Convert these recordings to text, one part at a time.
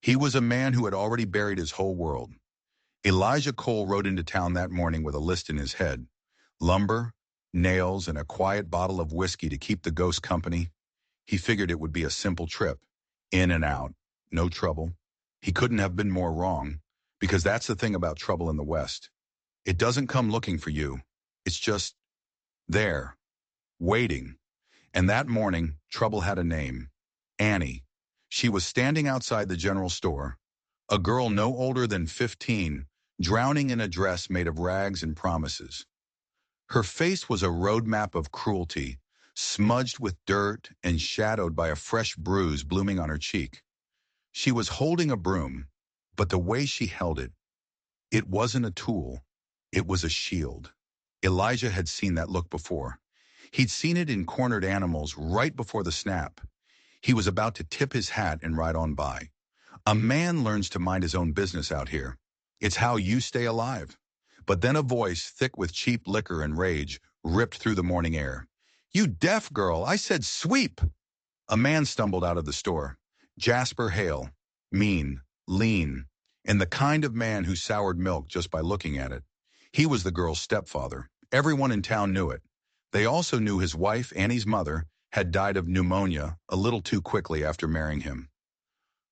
He was a man who had already buried his whole world. Elijah Cole rode into town that morning with a list in his head. Lumber, nails, and a quiet bottle of whiskey to keep the ghost company. He figured it would be a simple trip. In and out. No trouble. He couldn't have been more wrong, because that's the thing about trouble in the West. It doesn't come looking for you. It's just there, waiting. And that morning, trouble had a name. Annie. She was standing outside the general store, a girl no older than 15, drowning in a dress made of rags and promises. Her face was a roadmap of cruelty, smudged with dirt and shadowed by a fresh bruise blooming on her cheek. She was holding a broom, but the way she held it, it wasn't a tool, it was a shield. Elijah had seen that look before. He'd seen it in cornered animals right before the snap. He was about to tip his hat and ride on by. A man learns to mind his own business out here. It's how you stay alive. But then a voice, thick with cheap liquor and rage, ripped through the morning air. "You deaf girl, I said sweep!" A man stumbled out of the store. Jasper Hale. Mean, lean, and the kind of man who soured milk just by looking at it. He was the girl's stepfather. Everyone in town knew it. They also knew his wife, Annie's mother, had died of pneumonia a little too quickly after marrying him.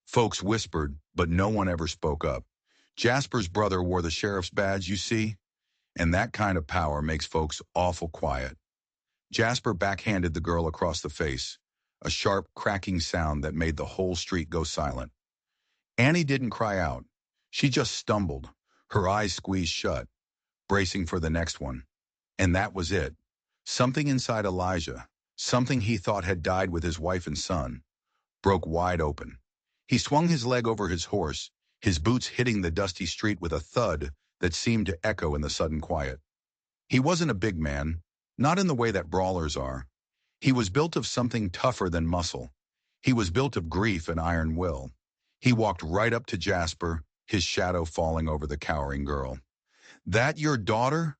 Folks whispered, but no one ever spoke up. Jasper's brother wore the sheriff's badge, you see, and that kind of power makes folks awful quiet. Jasper backhanded the girl across the face, a sharp, cracking sound that made the whole street go silent. Annie didn't cry out. She just stumbled, her eyes squeezed shut, bracing for the next one. And that was it. Something inside Elijah, something he thought had died with his wife and son, broke wide open. He swung his leg over his horse, his boots hitting the dusty street with a thud that seemed to echo in the sudden quiet. He wasn't a big man, not in the way that brawlers are. He was built of something tougher than muscle. He was built of grief and iron will. He walked right up to Jasper, his shadow falling over the cowering girl. "That your daughter?"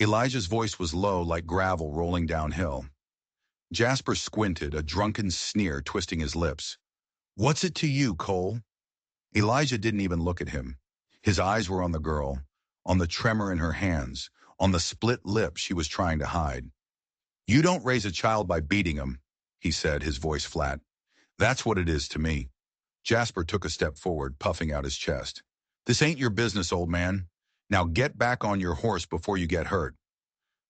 Elijah's voice was low like gravel rolling downhill. Jasper squinted, a drunken sneer twisting his lips. "What's it to you, Cole?" Elijah didn't even look at him. His eyes were on the girl, on the tremor in her hands, on the split lip she was trying to hide. "You don't raise a child by beating him," he said, his voice flat. "That's what it is to me." Jasper took a step forward, puffing out his chest. "This ain't your business, old man. Now get back on your horse before you get hurt."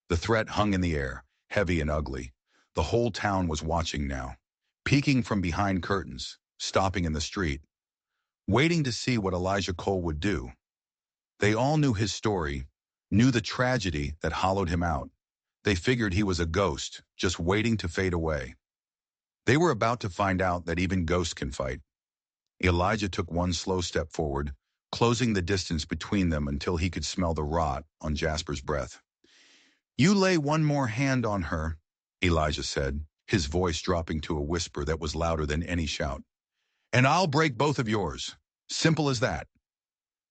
The threat hung in the air, heavy and ugly. The whole town was watching now, peeking from behind curtains, stopping in the street, waiting to see what Elijah Cole would do. They all knew his story, knew the tragedy that hollowed him out. They figured he was a ghost, just waiting to fade away. They were about to find out that even ghosts can fight. Elijah took one slow step forward, closing the distance between them until he could smell the rot on Jasper's breath. "You lay one more hand on her," Elijah said, his voice dropping to a whisper that was louder than any shout. "And I'll break both of yours. Simple as that."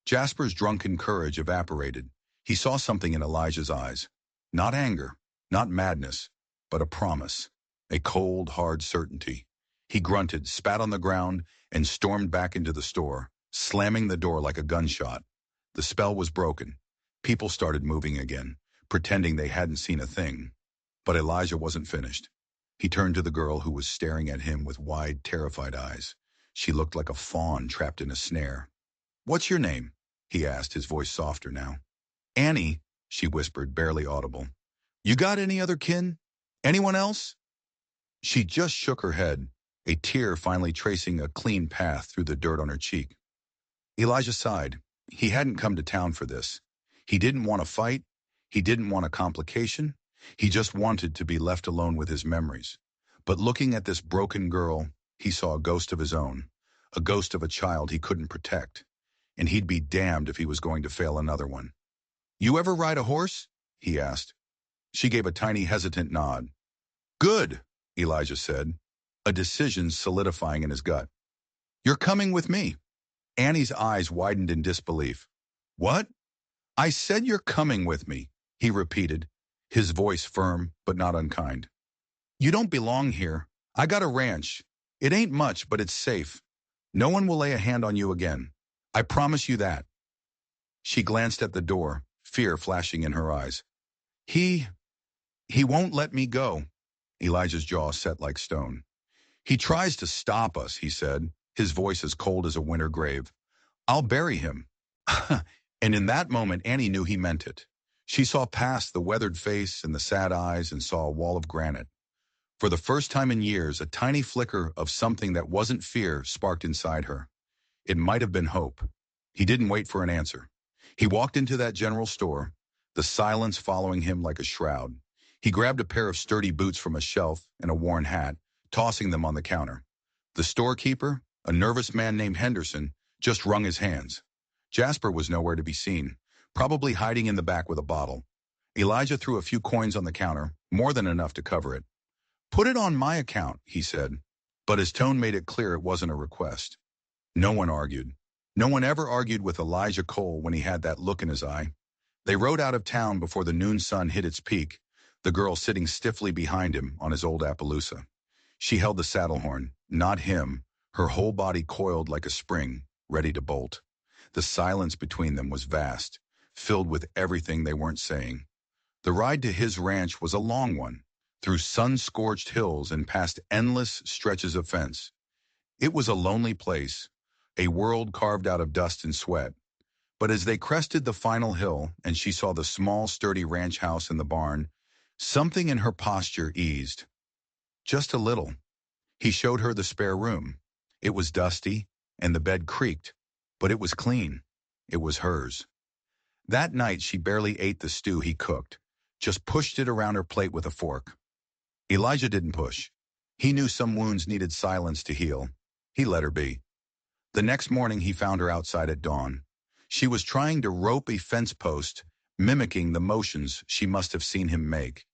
Jasper's drunken courage evaporated. He saw something in Elijah's eyes. Not anger, not madness, but a promise, a cold, hard certainty. He grunted, spat on the ground, and stormed back into the store, slamming the door like a gunshot. The spell was broken. People started moving again, pretending they hadn't seen a thing. But Elijah wasn't finished. He turned to the girl who was staring at him with wide, terrified eyes. She looked like a fawn trapped in a snare. "What's your name?" he asked, his voice softer now. "Annie," she whispered, barely audible. "You got any other kin? Anyone else?" She just shook her head, a tear finally tracing a clean path through the dirt on her cheek. Elijah sighed. He hadn't come to town for this. He didn't want a fight. He didn't want a complication. He just wanted to be left alone with his memories. But looking at this broken girl, he saw a ghost of his own, a ghost of a child he couldn't protect. And he'd be damned if he was going to fail another one. "You ever ride a horse?" he asked. She gave a tiny hesitant nod. "Good," Elijah said, a decision solidifying in his gut. "You're coming with me." Annie's eyes widened in disbelief. "What?" "I said you're coming with me," he repeated, his voice firm but not unkind. "You don't belong here. I got a ranch. It ain't much, but it's safe. No one will lay a hand on you again. I promise you that." She glanced at the door, fear flashing in her eyes. He, he won't let me go." Elijah's jaw set like stone. "He tries to stop us," he said, his voice as cold as a winter grave. "I'll bury him." And in that moment, Annie knew he meant it. She saw past the weathered face and the sad eyes and saw a wall of granite. For the first time in years, a tiny flicker of something that wasn't fear sparked inside her. It might have been hope. He didn't wait for an answer. He walked into that general store, the silence following him like a shroud. He grabbed a pair of sturdy boots from a shelf and a worn hat, tossing them on the counter. The storekeeper, a nervous man named Henderson, just wrung his hands. Jasper was nowhere to be seen, probably hiding in the back with a bottle. Elijah threw a few coins on the counter, more than enough to cover it. "Put it on my account," he said, but his tone made it clear it wasn't a request. No one argued. No one ever argued with Elijah Cole when he had that look in his eye. They rode out of town before the noon sun hit its peak, the girl sitting stiffly behind him on his old Appaloosa. She held the saddle horn, not him, her whole body coiled like a spring, ready to bolt. The silence between them was vast, filled with everything they weren't saying. The ride to his ranch was a long one, through sun-scorched hills and past endless stretches of fence. It was a lonely place, a world carved out of dust and sweat. But as they crested the final hill and she saw the small, sturdy ranch house and the barn, something in her posture eased. Just a little. He showed her the spare room. It was dusty, and the bed creaked, but it was clean. It was hers. That night she barely ate the stew he cooked, just pushed it around her plate with a fork. Elijah didn't push. He knew some wounds needed silence to heal. He let her be. The next morning he found her outside at dawn. She was trying to rope a fence post, mimicking the motions she must have seen him make.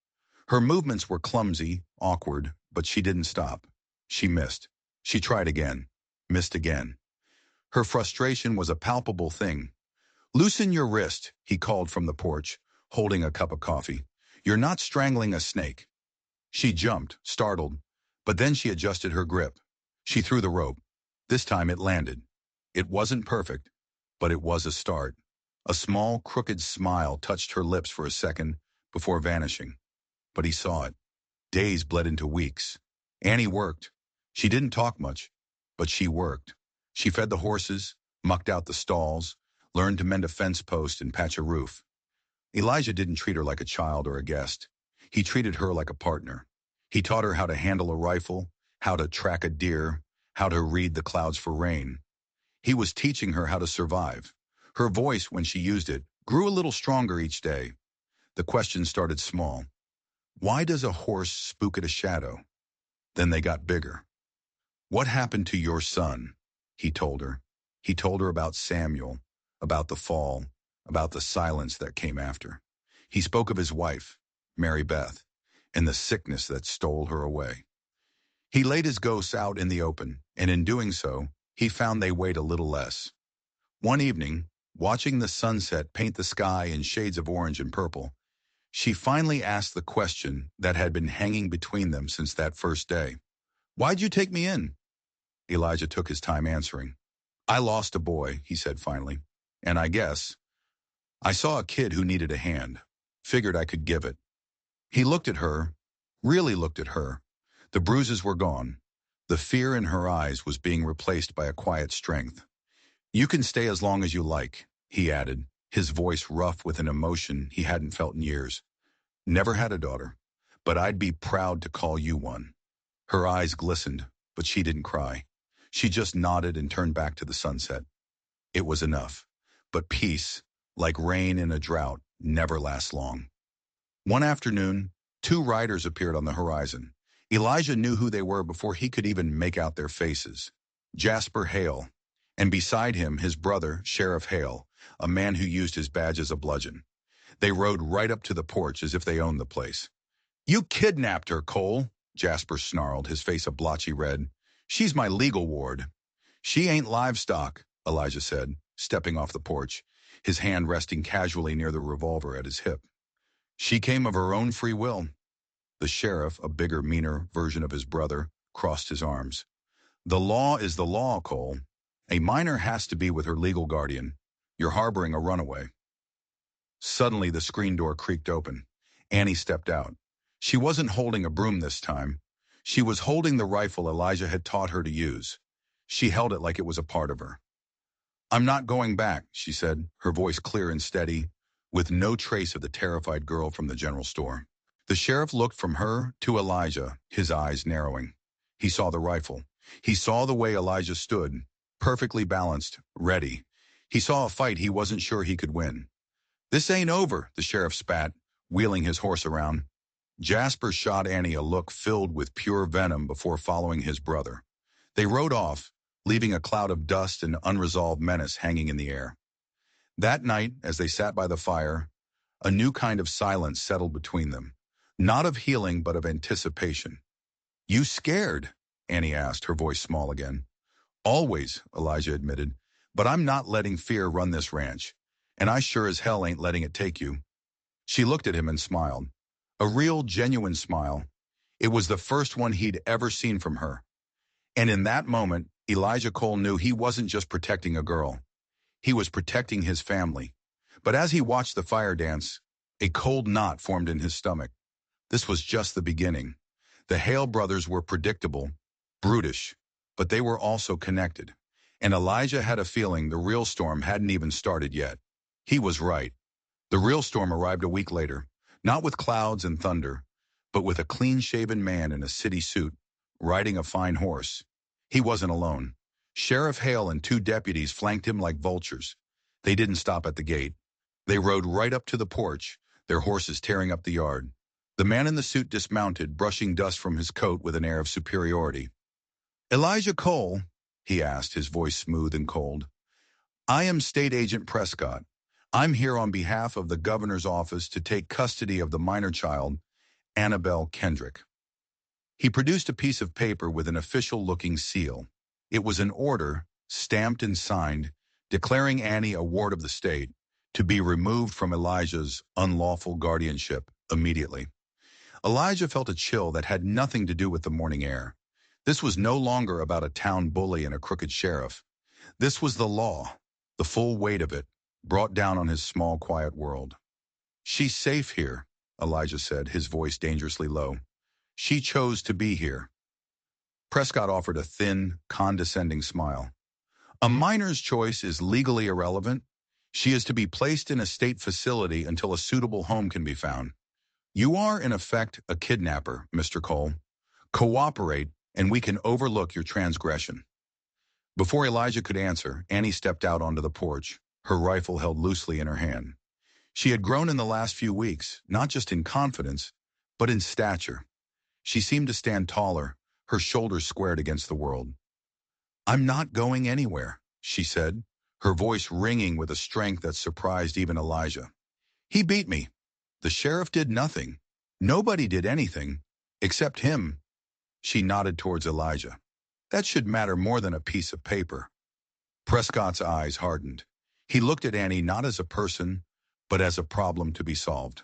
Her movements were clumsy, awkward, but she didn't stop. She missed. She tried again. Missed again. Her frustration was a palpable thing. "Loosen your wrist," he called from the porch, holding a cup of coffee. "You're not strangling a snake." She jumped, startled, but then she adjusted her grip. She threw the rope. This time it landed. It wasn't perfect, but it was a start. A small, crooked smile touched her lips for a second before vanishing. But he saw it. Days bled into weeks. Annie worked. She didn't talk much, but she worked. She fed the horses, mucked out the stalls, learned to mend a fence post and patch a roof. Elijah didn't treat her like a child or a guest. He treated her like a partner. He taught her how to handle a rifle, how to track a deer, how to read the clouds for rain. He was teaching her how to survive. Her voice, when she used it, grew a little stronger each day. The questions started small. Why does a horse spook at a shadow? Then they got bigger. What happened to your son? He told her. He told her about Samuel, about the fall, about the silence that came after. He spoke of his wife, Mary Beth, and the sickness that stole her away. He laid his ghosts out in the open, and in doing so, he found they weighed a little less. One evening, watching the sunset paint the sky in shades of orange and purple, she finally asked the question that had been hanging between them since that first day. "Why'd you take me in?" Elijah took his time answering. "I lost a boy," he said finally, "and I saw a kid who needed a hand. Figured I could give it." He looked at her, really looked at her. The bruises were gone. The fear in her eyes was being replaced by a quiet strength. "You can stay as long as you like," he added, his voice rough with an emotion he hadn't felt in years. "Never had a daughter, but I'd be proud to call you one." Her eyes glistened, but she didn't cry. She just nodded and turned back to the sunset. It was enough. But peace, like rain in a drought, never lasts long. One afternoon, two riders appeared on the horizon. Elijah knew who they were before he could even make out their faces. Jasper Hale, and beside him his brother, Sheriff Hale, a man who used his badge as a bludgeon. They rode right up to the porch as if they owned the place. "You kidnapped her, Cole," Jasper snarled, his face a blotchy red. "She's my legal ward." "She ain't livestock," Elijah said, stepping off the porch, his hand resting casually near the revolver at his hip. "She came of her own free will." The sheriff, a bigger, meaner version of his brother, crossed his arms. The law is the law, Cole. A minor has to be with her legal guardian. You're harboring a runaway. Suddenly, the screen door creaked open. Annie stepped out. She wasn't holding a broom this time. She was holding the rifle Elijah had taught her to use. She held it like it was a part of her. I'm not going back, she said, her voice clear and steady, with no trace of the terrified girl from the general store. The sheriff looked from her to Elijah, his eyes narrowing. He saw the rifle. He saw the way Elijah stood, perfectly balanced, ready. He saw a fight he wasn't sure he could win. This ain't over, the sheriff spat, wheeling his horse around. Jasper shot Annie a look filled with pure venom before following his brother. They rode off, leaving a cloud of dust and unresolved menace hanging in the air. That night, as they sat by the fire, a new kind of silence settled between them, not of healing but of anticipation. You scared? Annie asked, her voice small again. Always, Elijah admitted, but I'm not letting fear run this ranch, and I sure as hell ain't letting it take you. She looked at him and smiled. A real, genuine smile. It was the first one he'd ever seen from her. And in that moment, Elijah Cole knew he wasn't just protecting a girl. He was protecting his family. But as he watched the fire dance, a cold knot formed in his stomach. This was just the beginning. The Hale brothers were predictable, brutish, but they were also connected. And Elijah had a feeling the real storm hadn't even started yet. He was right. The real storm arrived a week later, not with clouds and thunder, but with a clean-shaven man in a city suit, riding a fine horse. He wasn't alone. Sheriff Hale and 2 deputies flanked him like vultures. They didn't stop at the gate. They rode right up to the porch, their horses tearing up the yard. The man in the suit dismounted, brushing dust from his coat with an air of superiority. Elijah Cole, he asked, his voice smooth and cold. I am State Agent Prescott. I'm here on behalf of the governor's office to take custody of the minor child, Annabelle Kendrick. He produced a piece of paper with an official-looking seal. It was an order, stamped and signed, declaring Annie a ward of the state, to be removed from Elijah's unlawful guardianship immediately. Elijah felt a chill that had nothing to do with the morning air. This was no longer about a town bully and a crooked sheriff. This was the law, the full weight of it, brought down on his small, quiet world. She's safe here, Elijah said, his voice dangerously low. She chose to be here. Prescott offered a thin, condescending smile. A minor's choice is legally irrelevant. She is to be placed in a state facility until a suitable home can be found. You are, in effect, a kidnapper, Mr. Cole. Cooperate, and we can overlook your transgression. Before Elijah could answer, Annie stepped out onto the porch, her rifle held loosely in her hand. She had grown in the last few weeks, not just in confidence, but in stature. She seemed to stand taller, her shoulders squared against the world. I'm not going anywhere, she said, her voice ringing with a strength that surprised even Elijah. He beat me. The sheriff did nothing. Nobody did anything, except him. She nodded towards Elijah. That should matter more than a piece of paper. Prescott's eyes hardened. He looked at Annie not as a person, but as a problem to be solved.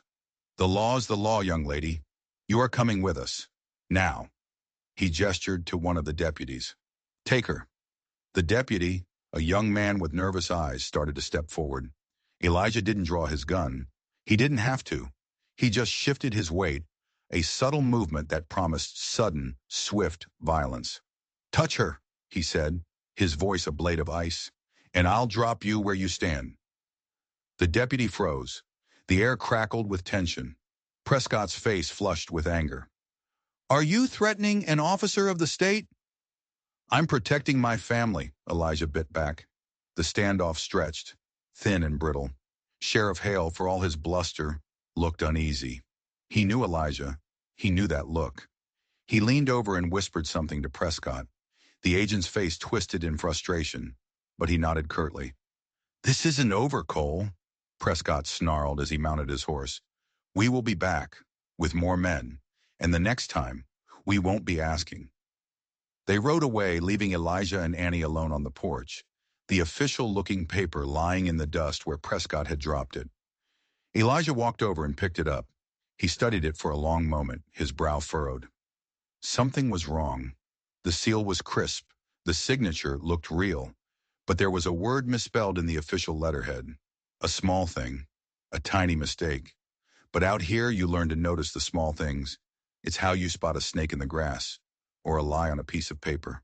The law is the law, young lady. You are coming with us. Now. He gestured to one of the deputies. Take her. The deputy, a young man with nervous eyes, started to step forward. Elijah didn't draw his gun. He didn't have to. He just shifted his weight, a subtle movement that promised sudden, swift violence. Touch her, he said, his voice a blade of ice, and I'll drop you where you stand. The deputy froze. The air crackled with tension. Prescott's face flushed with anger. Are you threatening an officer of the state? I'm protecting my family, Elijah bit back. The standoff stretched, thin and brittle. Sheriff Hale, for all his bluster, looked uneasy. He knew Elijah. He knew that look. He leaned over and whispered something to Prescott. The agent's face twisted in frustration, but he nodded curtly. This isn't over, Cole, Prescott snarled as he mounted his horse. We will be back, with more men, and the next time, we won't be asking. They rode away, leaving Elijah and Annie alone on the porch, the official-looking paper lying in the dust where Prescott had dropped it. Elijah walked over and picked it up. He studied it for a long moment, his brow furrowed. Something was wrong. The seal was crisp, The signature looked real, but there was a word misspelled in the official letterhead. A small thing, a tiny mistake. But out here, you learn to notice the small things. It's how you spot a snake in the grass, or a lie on a piece of paper.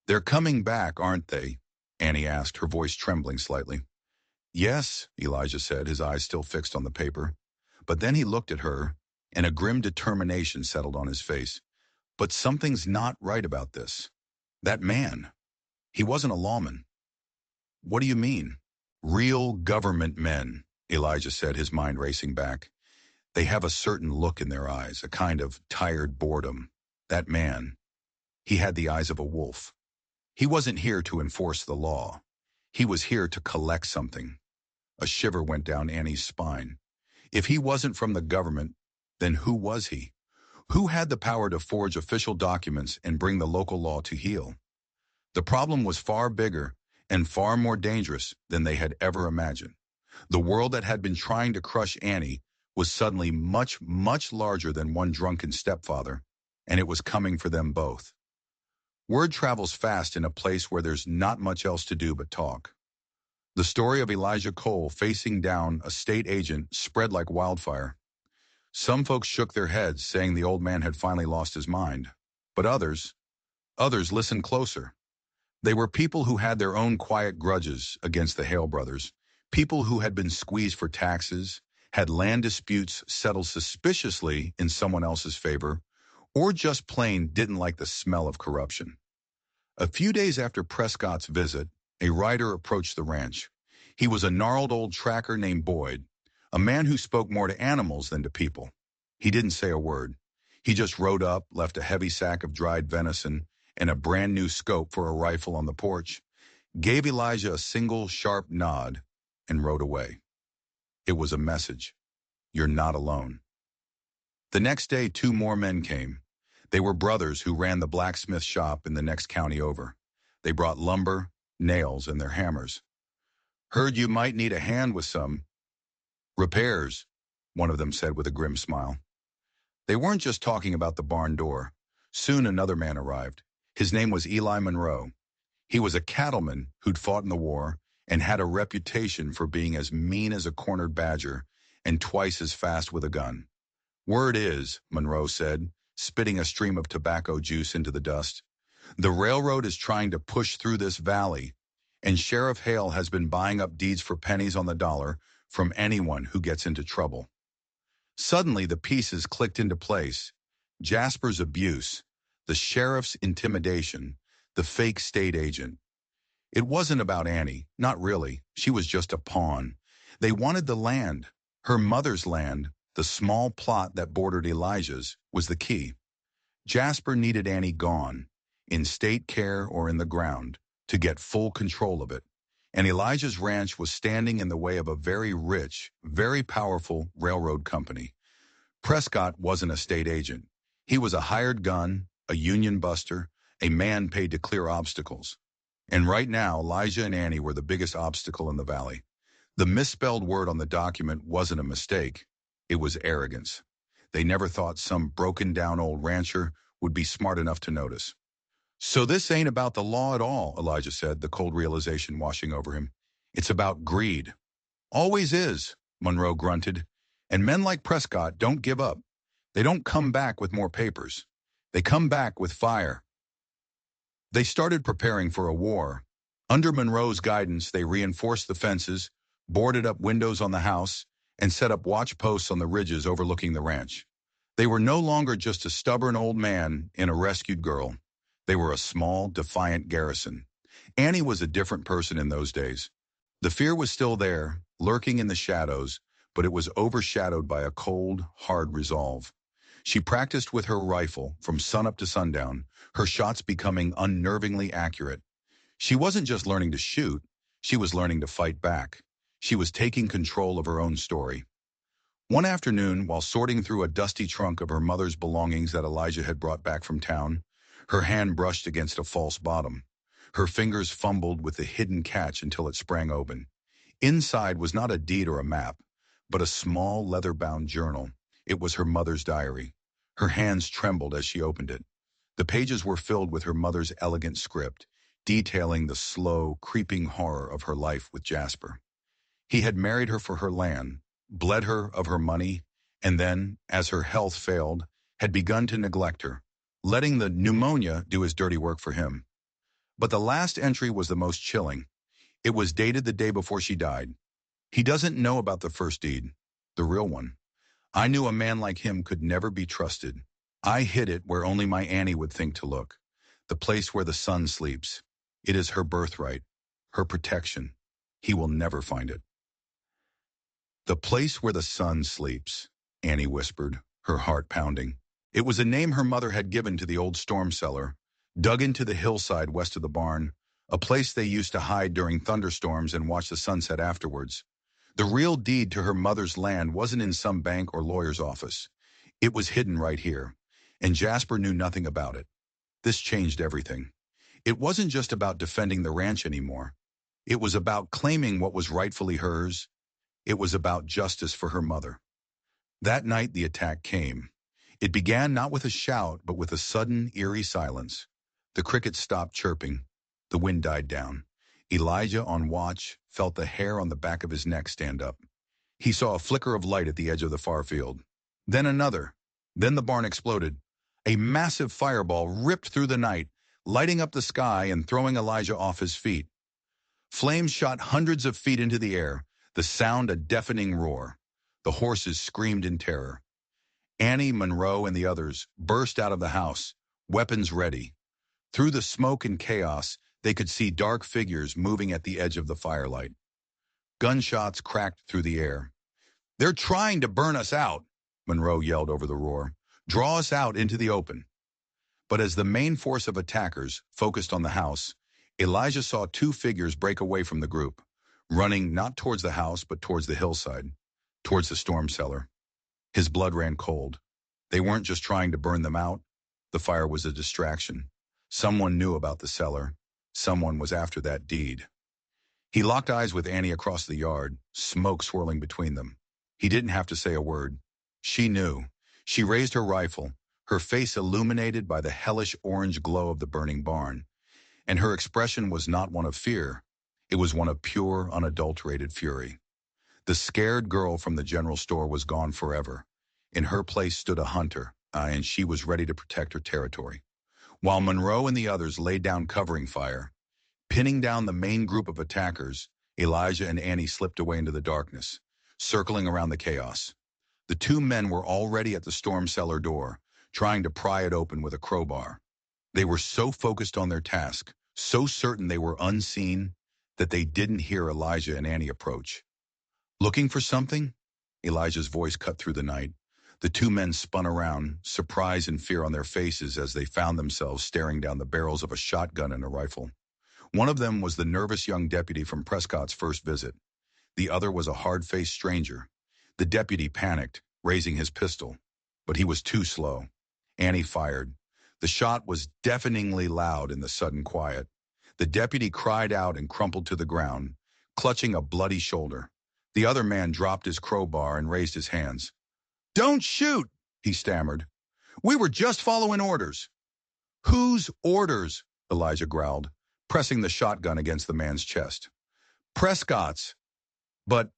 "They're coming back, aren't they?" Annie asked, her voice trembling slightly. "Yes," Elijah said, his eyes still fixed on the paper. But then he looked at her, and a grim determination settled on his face. "But something's not right about this. That man, he wasn't a lawman." "What do you mean?" "Real government men," Elijah said, his mind racing back. "They have a certain look in their eyes, a kind of tired boredom. That man, he had the eyes of a wolf. He wasn't here to enforce the law. He was here to collect something." A shiver went down Annie's spine. If he wasn't from the government, then who was he? Who had the power to forge official documents and bring the local law to heel? The problem was far bigger and far more dangerous than they had ever imagined. The world that had been trying to crush Annie was suddenly much, much larger than one drunken stepfather, and it was coming for them both. Word travels fast in a place where there's not much else to do but talk. The story of Elijah Cole facing down a state agent spread like wildfire. Some folks shook their heads, saying the old man had finally lost his mind. But others listened closer. They were people who had their own quiet grudges against the Hale brothers, people who had been squeezed for taxes, had land disputes settled suspiciously in someone else's favor, or just plain didn't like the smell of corruption. A few days after Prescott's visit, a rider approached the ranch. He was a gnarled old tracker named Boyd, a man who spoke more to animals than to people. He didn't say a word. He just rode up, left a heavy sack of dried venison and a brand new scope for a rifle on the porch, gave Elijah a single sharp nod, and rode away. It was a message. You're not alone. The next day, 2 more men came. They were brothers who ran the blacksmith shop in the next county over. They brought lumber, nails, and their hammers. "Heard you might need a hand with some repairs," one of them said with a grim smile. They weren't just talking about the barn door. Soon another man arrived. His name was Eli Monroe. He was a cattleman who'd fought in the war and had a reputation for being as mean as a cornered badger and twice as fast with a gun. "Word is," Monroe said, spitting a stream of tobacco juice into the dust, "the railroad is trying to push through this valley, and Sheriff Hale has been buying up deeds for pennies on the dollar from anyone who gets into trouble." Suddenly, the pieces clicked into place. Jasper's abuse, the sheriff's intimidation, the fake state agent. It wasn't about Annie, not really. She was just a pawn. They wanted the land. Her mother's land, the small plot that bordered Elijah's, was the key. Jasper needed Annie gone, in state care or in the ground, to get full control of it. And Elijah's ranch was standing in the way of a very rich, very powerful railroad company. Prescott wasn't a state agent. He was a hired gun, a union buster, a man paid to clear obstacles. And right now, Elijah and Annie were the biggest obstacle in the valley. The misspelled word on the document wasn't a mistake. It was arrogance. They never thought some broken-down old rancher would be smart enough to notice. "So this ain't about the law at all," Elijah said, the cold realization washing over him. "It's about greed." "Always is," Monroe grunted. "And men like Prescott don't give up. They don't come back with more papers. They come back with fire." They started preparing for a war. Under Monroe's guidance, they reinforced the fences, boarded up windows on the house, and set up watch posts on the ridges overlooking the ranch. They were no longer just a stubborn old man and a rescued girl. They were a small, defiant garrison. Annie was a different person in those days. The fear was still there, lurking in the shadows, but it was overshadowed by a cold, hard resolve. She practiced with her rifle from sunup to sundown, her shots becoming unnervingly accurate. She wasn't just learning to shoot, she was learning to fight back. She was taking control of her own story. One afternoon, while sorting through a dusty trunk of her mother's belongings that Elijah had brought back from town, her hand brushed against a false bottom. Her fingers fumbled with the hidden catch until it sprang open. Inside was not a deed or a map, but a small leather-bound journal. It was her mother's diary. Her hands trembled as she opened it. The pages were filled with her mother's elegant script, detailing the slow, creeping horror of her life with Jasper. He had married her for her land, bled her of her money, and then, as her health failed, had begun to neglect her, letting the pneumonia do his dirty work for him. But the last entry was the most chilling. It was dated the day before she died. He doesn't know about the first deed, the real one. I knew a man like him could never be trusted. I hid it where only my Annie would think to look. The place where the sun sleeps. It is her birthright, her protection. He will never find it. The place where the sun sleeps, Annie whispered, her heart pounding. It was a name her mother had given to the old storm cellar, dug into the hillside west of the barn, a place they used to hide during thunderstorms and watch the sunset afterwards. The real deed to her mother's land wasn't in some bank or lawyer's office. It was hidden right here, and Jasper knew nothing about it. This changed everything. It wasn't just about defending the ranch anymore. It was about claiming what was rightfully hers. It was about justice for her mother. That night the attack came. It began not with a shout, but with a sudden, eerie silence. The crickets stopped chirping. The wind died down. Elijah, on watch, felt the hair on the back of his neck stand up. He saw a flicker of light at the edge of the far field. Then another. Then the barn exploded. A massive fireball ripped through the night, lighting up the sky and throwing Elijah off his feet. Flames shot hundreds of feet into the air, the sound a deafening roar. The horses screamed in terror. Annie, Monroe, and the others burst out of the house, weapons ready. Through the smoke and chaos, they could see dark figures moving at the edge of the firelight. Gunshots cracked through the air. "They're trying to burn us out," Monroe yelled over the roar. "Draw us out into the open." But as the main force of attackers focused on the house, Elijah saw two figures break away from the group, running not towards the house but towards the hillside, towards the storm cellar. His blood ran cold. They weren't just trying to burn them out. The fire was a distraction. Someone knew about the cellar. Someone was after that deed. He locked eyes with Annie across the yard, smoke swirling between them. He didn't have to say a word. She knew. She raised her rifle, her face illuminated by the hellish orange glow of the burning barn. And her expression was not one of fear. It was one of pure, unadulterated fury. The scared girl from the general store was gone forever. In her place stood a hunter, and she was ready to protect her territory. While Monroe and the others laid down covering fire, pinning down the main group of attackers, Elijah and Annie slipped away into the darkness, circling around the chaos. The two men were already at the storm cellar door, trying to pry it open with a crowbar. They were so focused on their task, so certain they were unseen, that they didn't hear Elijah and Annie approach. "Looking for something?" Elijah's voice cut through the night. The two men spun around, surprise and fear on their faces as they found themselves staring down the barrels of a shotgun and a rifle. One of them was the nervous young deputy from Prescott's first visit. The other was a hard-faced stranger. The deputy panicked, raising his pistol, but he was too slow. Annie fired. The shot was deafeningly loud in the sudden quiet. The deputy cried out and crumpled to the ground, clutching a bloody shoulder. The other man dropped his crowbar and raised his hands. "Don't shoot," he stammered. "We were just following orders." "Whose orders?" Elijah growled, pressing the shotgun against the man's chest. "Prescott's." But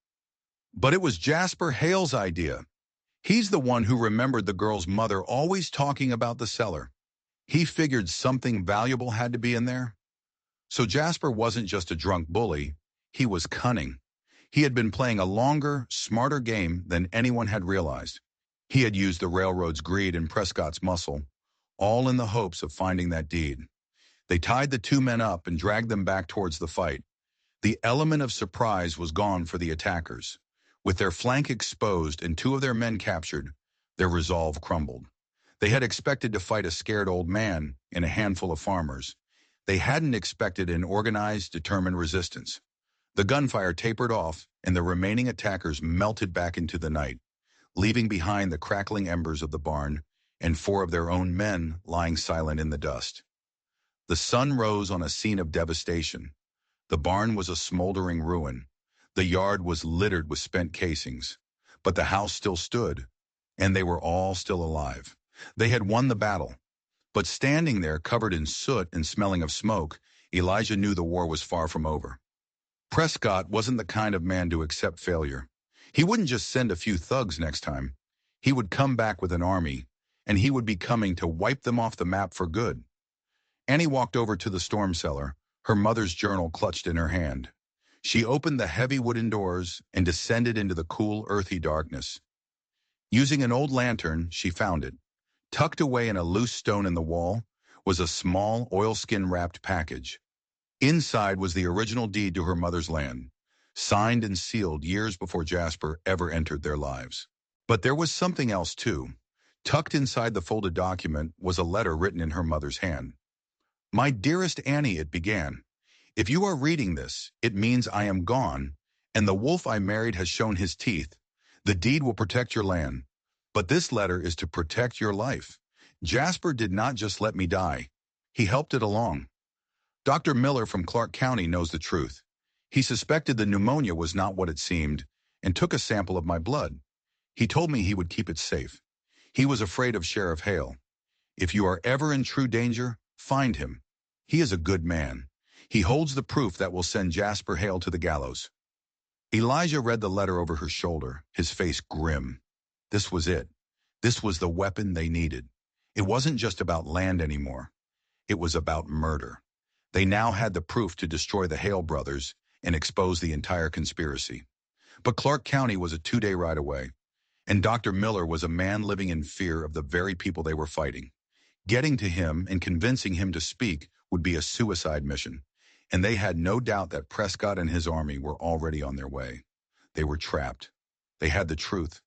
it was Jasper Hale's idea. He's the one who remembered the girl's mother always talking about the cellar. He figured something valuable had to be in there. So Jasper wasn't just a drunk bully, he was cunning. He had been playing a longer, smarter game than anyone had realized. He had used the railroad's greed and Prescott's muscle, all in the hopes of finding that deed. They tied the two men up and dragged them back towards the fight. The element of surprise was gone for the attackers. With their flank exposed and two of their men captured, their resolve crumbled. They had expected to fight a scared old man and a handful of farmers. They hadn't expected an organized, determined resistance. The gunfire tapered off, and the remaining attackers melted back into the night, leaving behind the crackling embers of the barn and four of their own men lying silent in the dust. The sun rose on a scene of devastation. The barn was a smoldering ruin. The yard was littered with spent casings. But the house still stood, and they were all still alive. They had won the battle. But standing there, covered in soot and smelling of smoke, Elijah knew the war was far from over. Prescott wasn't the kind of man to accept failure. He wouldn't just send a few thugs next time. He would come back with an army, and he would be coming to wipe them off the map for good. Annie walked over to the storm cellar, her mother's journal clutched in her hand. She opened the heavy wooden doors and descended into the cool, earthy darkness. Using an old lantern, she found it. Tucked away in a loose stone in the wall was a small, oilskin-wrapped package. Inside was the original deed to her mother's land, signed and sealed years before Jasper ever entered their lives. But there was something else, too. Tucked inside the folded document was a letter written in her mother's hand. "My dearest Annie," it began, "if you are reading this, it means I am gone, and the wolf I married has shown his teeth. The deed will protect your land, but this letter is to protect your life. Jasper did not just let me die. He helped it along. Dr. Miller from Clark County knows the truth. He suspected the pneumonia was not what it seemed and took a sample of my blood. He told me he would keep it safe. He was afraid of Sheriff Hale. If you are ever in true danger, find him. He is a good man. He holds the proof that will send Jasper Hale to the gallows." Elijah read the letter over her shoulder, his face grim. This was it. This was the weapon they needed. It wasn't just about land anymore. It was about murder. They now had the proof to destroy the Hale brothers and expose the entire conspiracy. But Clark County was a 2-day ride away, and Dr. Miller was a man living in fear of the very people they were fighting. Getting to him and convincing him to speak would be a suicide mission, and they had no doubt that Prescott and his army were already on their way. They were trapped. They had the truth,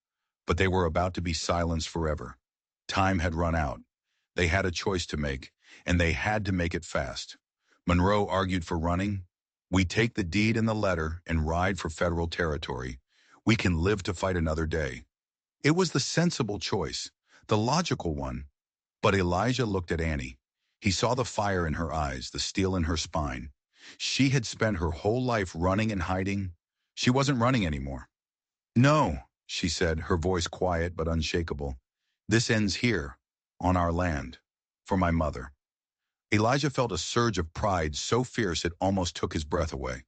but they were about to be silenced forever. Time had run out. They had a choice to make, and they had to make it fast. Monroe argued for running. "We take the deed and the letter and ride for federal territory. We can live to fight another day." It was the sensible choice, the logical one. But Elijah looked at Annie. He saw the fire in her eyes, the steel in her spine. She had spent her whole life running and hiding. She wasn't running anymore. "No," she said, her voice quiet but unshakable. "This ends here, on our land, for my mother." Elijah felt a surge of pride so fierce it almost took his breath away.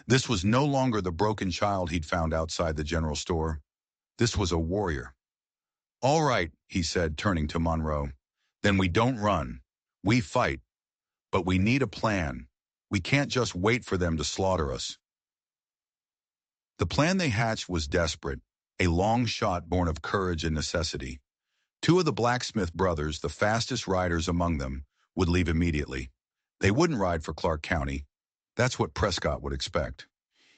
This was no longer the broken child he'd found outside the general store. This was a warrior. "All right," he said, turning to Monroe. "Then we don't run. We fight. But we need a plan. We can't just wait for them to slaughter us." The plan they hatched was desperate, a long shot born of courage and necessity. Two of the blacksmith brothers, the fastest riders among them, would leave immediately. They wouldn't ride for Clark County. That's what Prescott would expect.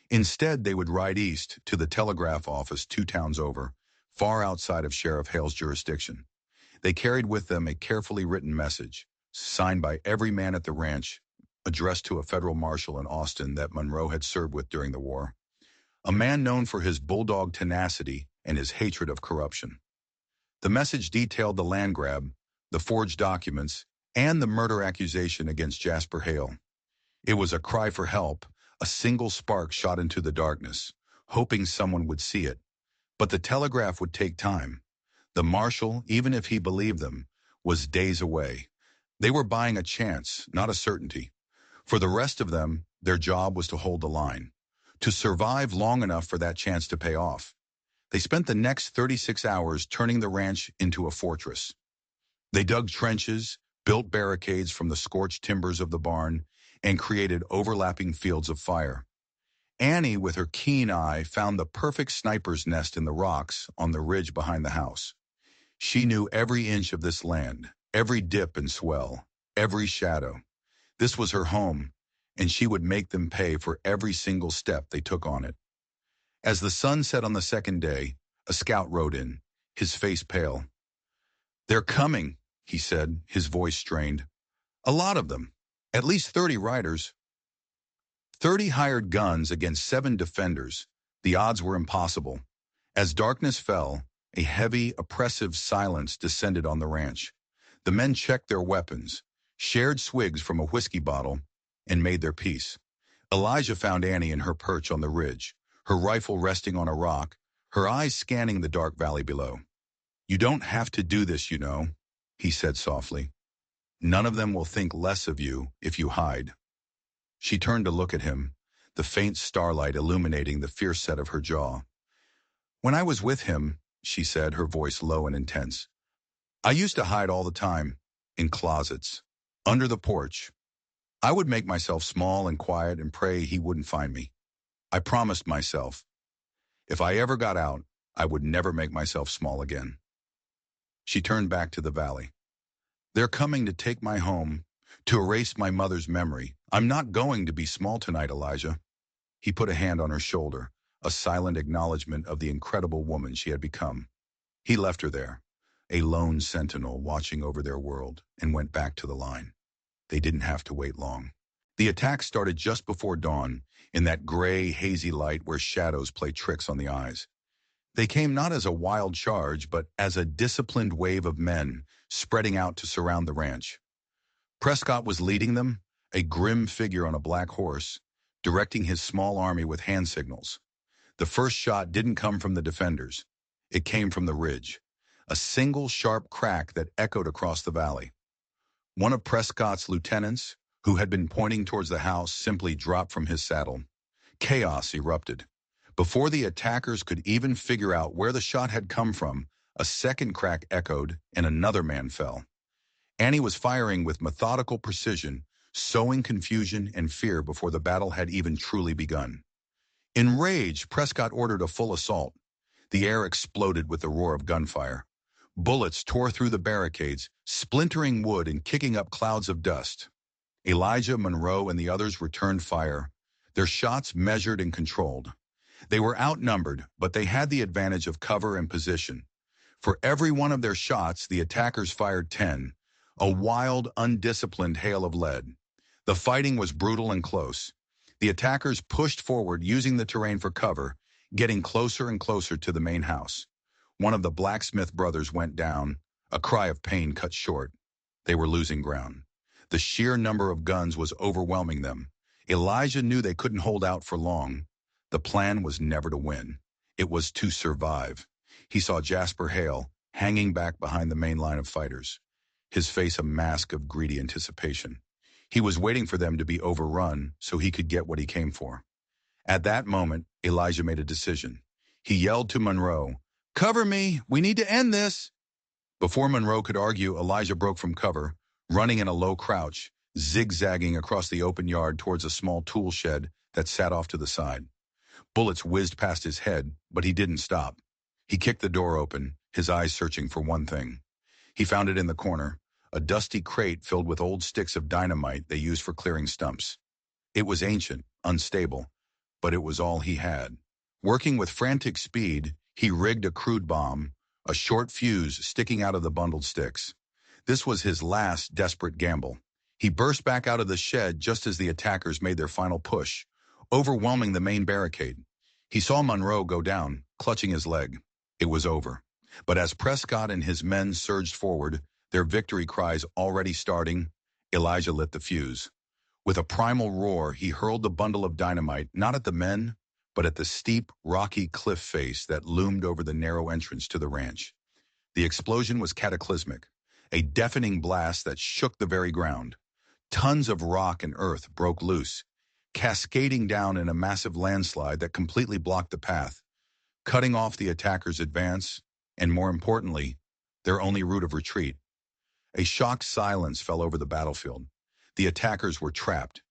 Instead, they would ride east to the telegraph office 2 towns over, far outside of Sheriff Hale's jurisdiction. They carried with them a carefully written message, signed by every man at the ranch, addressed to a federal marshal in Austin that Monroe had served with during the war. A man known for his bulldog tenacity and his hatred of corruption. The message detailed the land grab, the forged documents, and the murder accusation against Jasper Hale. It was a cry for help, a single spark shot into the darkness, hoping someone would see it. But the telegraph would take time. The marshal, even if he believed them, was days away. They were buying a chance, not a certainty. For the rest of them, their job was to hold the line, to survive long enough for that chance to pay off. They spent the next 36 hours turning the ranch into a fortress. They dug trenches, built barricades from the scorched timbers of the barn, and created overlapping fields of fire. Annie, with her keen eye, found the perfect sniper's nest in the rocks on the ridge behind the house. She knew every inch of this land, every dip and swell, every shadow. This was her home, and she would make them pay for every single step they took on it. As the sun set on the second day, a scout rode in, his face pale. "They're coming," he said, his voice strained. "A lot of them. At least 30 riders. 30 hired guns against 7 defenders. The odds were impossible." As darkness fell, a heavy, oppressive silence descended on the ranch. The men checked their weapons, shared swigs from a whiskey bottle, and made their peace. Elijah found Annie in her perch on the ridge, her rifle resting on a rock, her eyes scanning the dark valley below. "You don't have to do this, you know," he said softly. "None of them will think less of you if you hide." She turned to look at him, the faint starlight illuminating the fierce set of her jaw. "When I was with him," she said, her voice low and intense, "I used to hide all the time, in closets, under the porch. I would make myself small and quiet and pray he wouldn't find me. I promised myself, if I ever got out, I would never make myself small again." She turned back to the valley. "They're coming to take my home, to erase my mother's memory. I'm not going to be small tonight, Elijah." He put a hand on her shoulder, a silent acknowledgement of the incredible woman she had become. He left her there, a lone sentinel watching over their world, and went back to the line. They didn't have to wait long. The attack started just before dawn, in that gray, hazy light where shadows play tricks on the eyes. They came not as a wild charge, but as a disciplined wave of men spreading out to surround the ranch. Prescott was leading them, a grim figure on a black horse, directing his small army with hand signals. The first shot didn't come from the defenders. It came from the ridge, a single sharp crack that echoed across the valley. One of Prescott's lieutenants, who had been pointing towards the house, simply dropped from his saddle. Chaos erupted. Before the attackers could even figure out where the shot had come from, a second crack echoed and another man fell. Annie was firing with methodical precision, sowing confusion and fear before the battle had even truly begun. In rage, Prescott ordered a full assault. The air exploded with the roar of gunfire. Bullets tore through the barricades, splintering wood and kicking up clouds of dust. Elijah, Monroe, and the others returned fire, their shots measured and controlled. They were outnumbered, but they had the advantage of cover and position. For every one of their shots, the attackers fired 10, a wild, undisciplined hail of lead. The fighting was brutal and close. The attackers pushed forward, using the terrain for cover, getting closer and closer to the main house. One of the blacksmith brothers went down, a cry of pain cut short. They were losing ground. The sheer number of guns was overwhelming them. Elijah knew they couldn't hold out for long. The plan was never to win. It was to survive. He saw Jasper Hale hanging back behind the main line of fighters, his face a mask of greedy anticipation. He was waiting for them to be overrun so he could get what he came for. At that moment, Elijah made a decision. He yelled to Monroe, "Cover me! We need to end this!" Before Monroe could argue, Elijah broke from cover, running in a low crouch, zigzagging across the open yard towards a small tool shed that sat off to the side. Bullets whizzed past his head, but he didn't stop. He kicked the door open, his eyes searching for one thing. He found it in the corner, a dusty crate filled with old sticks of dynamite they used for clearing stumps. It was ancient, unstable, but it was all he had. Working with frantic speed, he rigged a crude bomb, a short fuse sticking out of the bundled sticks. This was his last desperate gamble. He burst back out of the shed just as the attackers made their final push, overwhelming the main barricade. He saw Monroe go down, clutching his leg. It was over. But as Prescott and his men surged forward, their victory cries already starting, Elijah lit the fuse. With a primal roar, he hurled the bundle of dynamite not at the men, but at the steep, rocky cliff face that loomed over the narrow entrance to the ranch. The explosion was cataclysmic, a deafening blast that shook the very ground. Tons of rock and earth broke loose, cascading down in a massive landslide that completely blocked the path, cutting off the attackers' advance, and more importantly, their only route of retreat. A shocked silence fell over the battlefield. The attackers were trapped.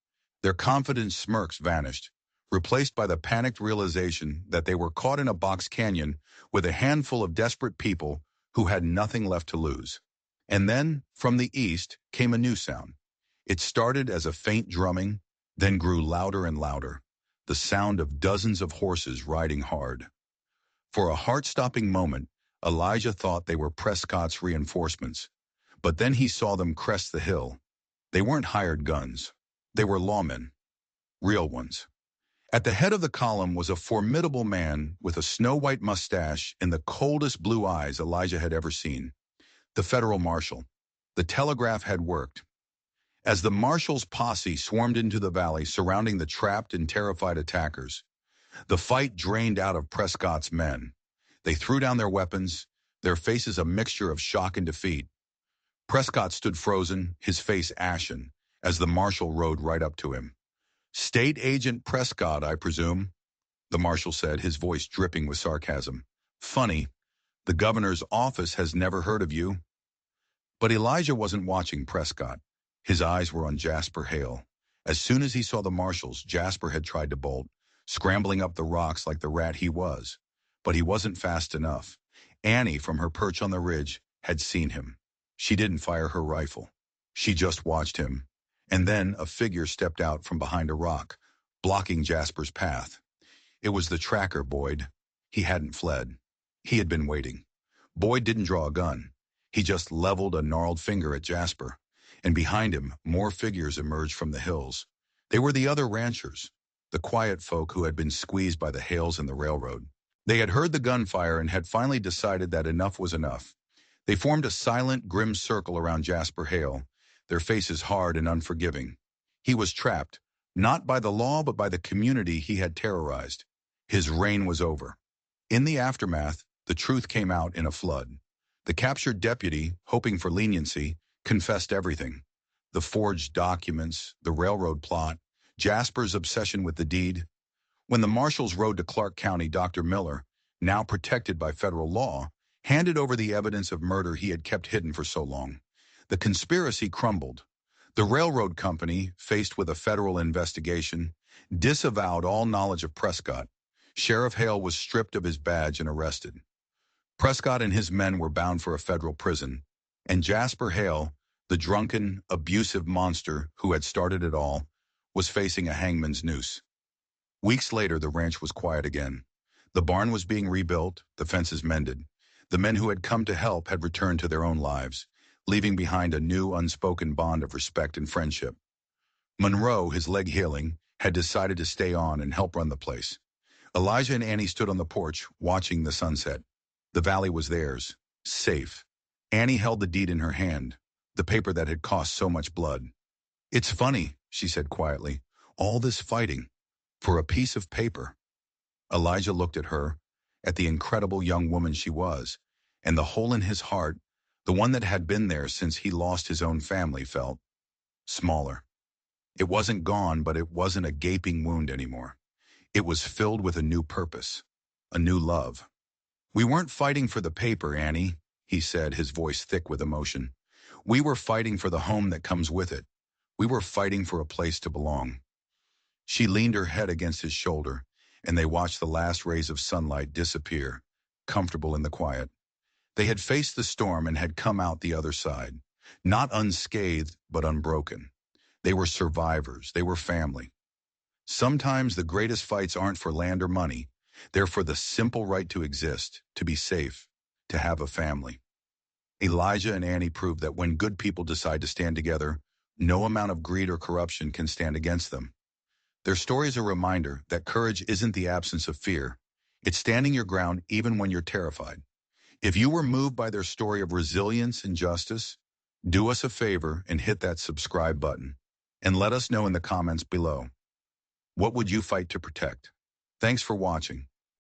Their confident smirks vanished, replaced by the panicked realization that they were caught in a box canyon with a handful of desperate people who had nothing left to lose. And then, from the east, came a new sound. It started as a faint drumming, then grew louder and louder, the sound of dozens of horses riding hard. For a heart-stopping moment, Elijah thought they were Prescott's reinforcements. But then he saw them crest the hill. They weren't hired guns. They were lawmen. Real ones. At the head of the column was a formidable man with a snow-white mustache and the coldest blue eyes Elijah had ever seen. The federal marshal. The telegraph had worked. As the marshal's posse swarmed into the valley surrounding the trapped and terrified attackers, the fight drained out of Prescott's men. They threw down their weapons, their faces a mixture of shock and defeat. Prescott stood frozen, his face ashen, as the marshal rode right up to him. State Agent Prescott, I presume, the marshal said, his voice dripping with sarcasm. Funny, the governor's office has never heard of you. But Elijah wasn't watching Prescott. His eyes were on Jasper Hale. As soon as he saw the marshals, Jasper had tried to bolt, scrambling up the rocks like the rat he was. But he wasn't fast enough. Annie, from her perch on the ridge, had seen him. She didn't fire her rifle. She just watched him. And then a figure stepped out from behind a rock, blocking Jasper's path. It was the tracker, Boyd. He hadn't fled. He had been waiting. Boyd didn't draw a gun. He just leveled a gnarled finger at Jasper, and behind him, more figures emerged from the hills. They were the other ranchers, the quiet folk who had been squeezed by the hails and the railroad. They had heard the gunfire and had finally decided that enough was enough. They formed a silent, grim circle around Jasper Hale, their faces hard and unforgiving. He was trapped, not by the law but by the community he had terrorized. His reign was over. In the aftermath, the truth came out in a flood. The captured deputy, hoping for leniency, confessed everything. The forged documents, the railroad plot, Jasper's obsession with the deed. When the marshals rode to Clark County, Dr. Miller, now protected by federal law, handed over the evidence of murder he had kept hidden for so long. The conspiracy crumbled. The railroad company, faced with a federal investigation, disavowed all knowledge of Prescott. Sheriff Hale was stripped of his badge and arrested. Prescott and his men were bound for a federal prison, and Jasper Hale, the drunken, abusive monster who had started it all, was facing a hangman's noose. Weeks later, the ranch was quiet again. The barn was being rebuilt, the fences mended. The men who had come to help had returned to their own lives, leaving behind a new, unspoken bond of respect and friendship. Monroe, his leg healing, had decided to stay on and help run the place. Elijah and Annie stood on the porch, watching the sunset. The valley was theirs, safe. Annie held the deed in her hand, the paper that had cost so much blood. It's funny, she said quietly, all this fighting, for a piece of paper. Elijah looked at her, at the incredible young woman she was, and the hole in his heart, the one that had been there since he lost his own family, felt smaller. It wasn't gone, but it wasn't a gaping wound anymore. It was filled with a new purpose, a new love. We weren't fighting for the paper, Annie, he said, his voice thick with emotion. We were fighting for the home that comes with it. We were fighting for a place to belong. She leaned her head against his shoulder, and they watched the last rays of sunlight disappear, comfortable in the quiet. They had faced the storm and had come out the other side, not unscathed, but unbroken. They were survivors. They were family. Sometimes the greatest fights aren't for land or money. They're for the simple right to exist, to be safe, to have a family. Elijah and Annie proved that when good people decide to stand together, no amount of greed or corruption can stand against them. Their story is a reminder that courage isn't the absence of fear. It's standing your ground even when you're terrified. If you were moved by their story of resilience and justice, do us a favor and hit that subscribe button. And let us know in the comments below. What would you fight to protect? Thanks for watching.